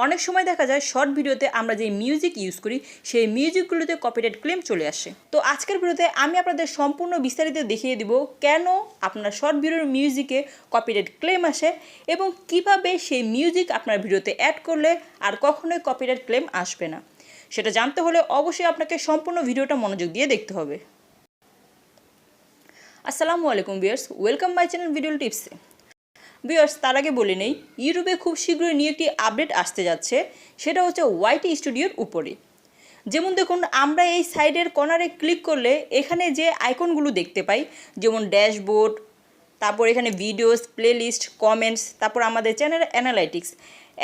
অনেক সময় দেখা যায় শর্ট ভিডিওতে আমরা যে মিউজিক ইউজ করি সেই মিউজিকগুলোতে কপিরাইট ক্লেম চলে আসে। তো আজকের ভিডিওতে আমি আপনাদের সম্পূর্ণ বিস্তারিত দেখিয়ে দিব কেন আপনার শর্ট ভিডিওর মিউজিকে কপিরাইট ক্লেম আসে এবং কিভাবে সেই মিউজিক আপনার ভিডিওতে অ্যাড করলে আর কখনোই কপিরাইট ক্লেম আসবে না। সেটা জানতে হলে অবশ্যই আপনাকে সম্পূর্ণ ভিডিওটা মনোযোগ দিয়ে দেখতে হবে। আসসালামু আলাইকুম viewers, welcome my channel video টিপসে। ভিউয়ার্স, তার আগে বলে নেই, ইউটিউবে খুব শীঘ্রই নিয়ে একটি আপডেট আসতে যাচ্ছে, সেটা হচ্ছে ওয়াইটি স্টুডিওর উপরে। যেমন দেখুন, আমরা এই সাইডের কর্নারে ক্লিক করলে এখানে যে আইকনগুলো দেখতে পাই, যেমন ড্যাশবোর্ড, তারপর এখানে ভিডিওস, প্লেলিস্ট, কমেন্টস, তারপর আমাদের চ্যানেল অ্যানালাইটিক্স,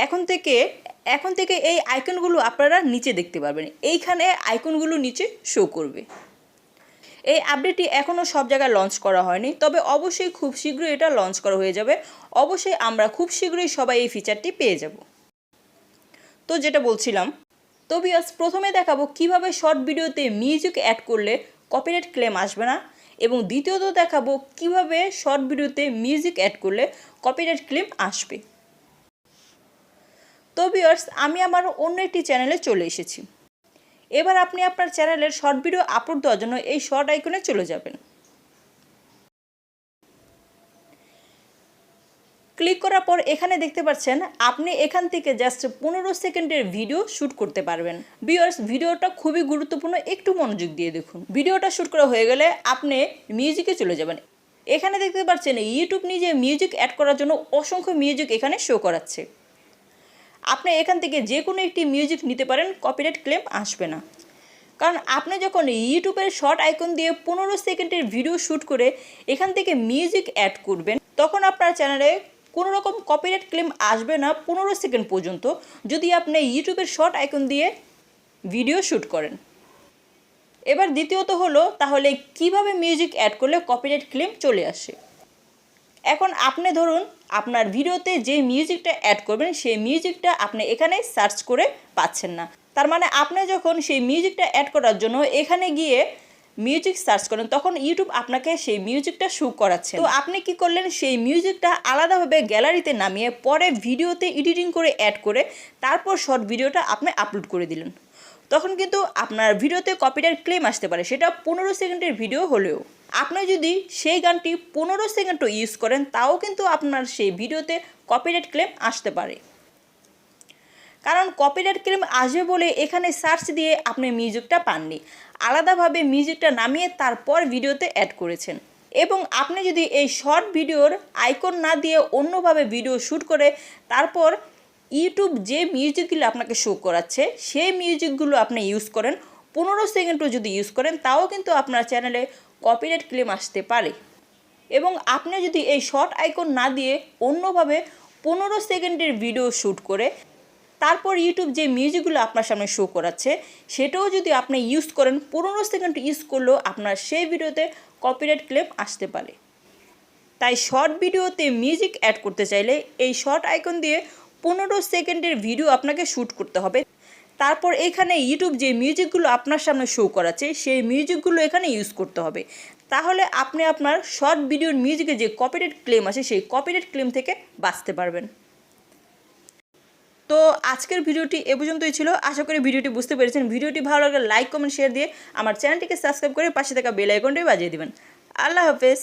এখন থেকে এই আইকনগুলো আপনারা নিচে দেখতে পারবেন। এইখানে আইকনগুলো নিচে শো করবে। এই আপডেটটি এখনও সব জায়গায় লঞ্চ করা হয়নি, তবে অবশ্যই খুব শীঘ্রই এটা লঞ্চ করা হয়ে যাবে। অবশ্যই আমরা খুব শীঘ্রই সবাই এই ফিচারটি পেয়ে যাব। তো যেটা বলছিলাম, তো ভিউয়ার্স, প্রথমে দেখাবো কিভাবে শর্ট ভিডিওতে মিউজিক অ্যাড করলে কপিরাইট ক্লেম আসবে না, এবং দ্বিতীয়ত দেখাবো কিভাবে শর্ট ভিডিওতে মিউজিক অ্যাড করলে কপিরাইট ক্লেম আসবে। তো ভিউয়ার্স, আমি আমার অন্য একটি চ্যানেলে চলে এসেছি। এবার আপনি আপনার চ্যানেলের শর্ট ভিডিও আপলোড দেওয়ার জন্য এই শর্ট আইকনে চলে যাবেন। ক্লিক করার পর এখানে দেখতে পাচ্ছেন আপনি এখান থেকে জাস্ট 15 সেকেন্ডের ভিডিও শ্যুট করতে পারবেন। ভিউয়ার্স, ভিডিওটা খুবই গুরুত্বপূর্ণ, একটু মনোযোগ দিয়ে দেখুন। ভিডিওটা শ্যুট করা হয়ে গেলে আপনি মিউজিকে চলে যাবেন। এখানে দেখতে পাচ্ছেন ইউটিউব নিজে মিউজিক অ্যাড করার জন্য অসংখ্য মিউজিক এখানে শো করাচ্ছে। আপনি এখান থেকে যে কোনো একটি মিউজিক নিতে পারেন, কপিরাইট ক্লেম আসবে না। কারণ আপনি যখন ইউটিউবের শর্ট আইকন দিয়ে 15 সেকেন্ডের ভিডিও শ্যুট করে এখান থেকে মিউজিক অ্যাড করবেন, তখন আপনার চ্যানেলে কোনো রকম কপিরাইট ক্লেম আসবে না 15 সেকেন্ড পর্যন্ত, যদি আপনি ইউটিউবের শর্ট আইকন দিয়ে ভিডিও শ্যুট করেন। এবার দ্বিতীয়ত হলো, তাহলে কিভাবে মিউজিক অ্যাড করলে কপিরাইট ক্লেম চলে আসে। এখন আপনি ধরুন আপনার ভিডিওতে যে মিউজিকটা অ্যাড করবেন সেই মিউজিকটা আপনি এখানে সার্চ করে পাচ্ছেন না। তার মানে আপনি যখন সেই মিউজিকটা অ্যাড করার জন্য এখানে গিয়ে মিউজিক সার্চ করেন, তখন ইউটিউব আপনাকে সেই মিউজিকটা শো করাচ্ছে। তো আপনি কি করলেন, সেই মিউজিকটা আলাদাভাবে গ্যালারিতে নামিয়ে পরে ভিডিওতে এডিটিং করে অ্যাড করে তারপর শর্ট ভিডিওটা আপনি আপলোড করে দিলেন। তখন কিন্তু আপনার ভিডিওতে কপিরাইট ক্লেম আসতে পারে, সেটা 15 সেকেন্ডের ভিডিও হলেও। আপনি যদি সেই গানটি 15 সেকেন্ডও ইউজ করেন, তাও কিন্তু আপনার সেই ভিডিওতে কপিরাইট ক্লেম আসতে পারে। কারণ কপিরাইট ক্লেম আসবে বলে এখানে সার্চ দিয়ে আপনি মিউজিকটা পাননি, আলাদাভাবে মিউজিকটা নামিয়ে তারপর ভিডিওতে অ্যাড করেছেন। এবং আপনি যদি এই শর্ট ভিডিওর আইকন না দিয়ে অন্যভাবে ভিডিও শ্যুট করে তারপর ইউটিউব যে মিউজিকগুলো আপনাকে শো করাচ্ছে সেই মিউজিকগুলো আপনি ইউজ করেন, 15 সেকেন্ডও যদি ইউজ করেন, তাও কিন্তু আপনার চ্যানেলে কপিরাইট ক্লেম আসতে পারে। এবং আপনি যদি এই শর্ট আইকন না দিয়ে অন্যভাবে 15 সেকেন্ডের ভিডিও শ্যুট করে তারপর ইউটিউব যে মিউজিকগুলো আপনার সামনে শো করাচ্ছে সেটাও যদি আপনি ইউজ করেন, 15 সেকেন্ড ইউজ করলেও আপনার সেই ভিডিওতে কপিরাইট ক্লেম আসতে পারে। তাই শর্ট ভিডিওতে মিউজিক অ্যাড করতে চাইলে এই শর্ট আইকন দিয়ে 15 সেকেন্ডের ভিডিও আপনাকে শ্যুট করতে হবে। তারপর এখানে ইউটিউব যে মিউজিকগুলো আপনার সামনে শো করাচ্ছে সেই মিউজিকগুলো এখানে ইউজ করতে হবে। তাহলে আপনি আপনার শর্ট ভিডিওর মিউজিকে যে কপিরাইট ক্লেম আসে সেই কপিরাইট ক্লেম থেকে বাঁচতে পারবেন। তো আজকের ভিডিওটি এ পর্যন্তই ছিল। আশা করি ভিডিওটি বুঝতে পেরেছেন। ভিডিওটি ভালো লাগলে লাইক, কমেন্ট, শেয়ার দিয়ে আমার চ্যানেলটিকে সাবস্ক্রাইব করে পাশে থাকা বেল আইকনটি বাজিয়ে দেবেন। আল্লাহ হাফেজ।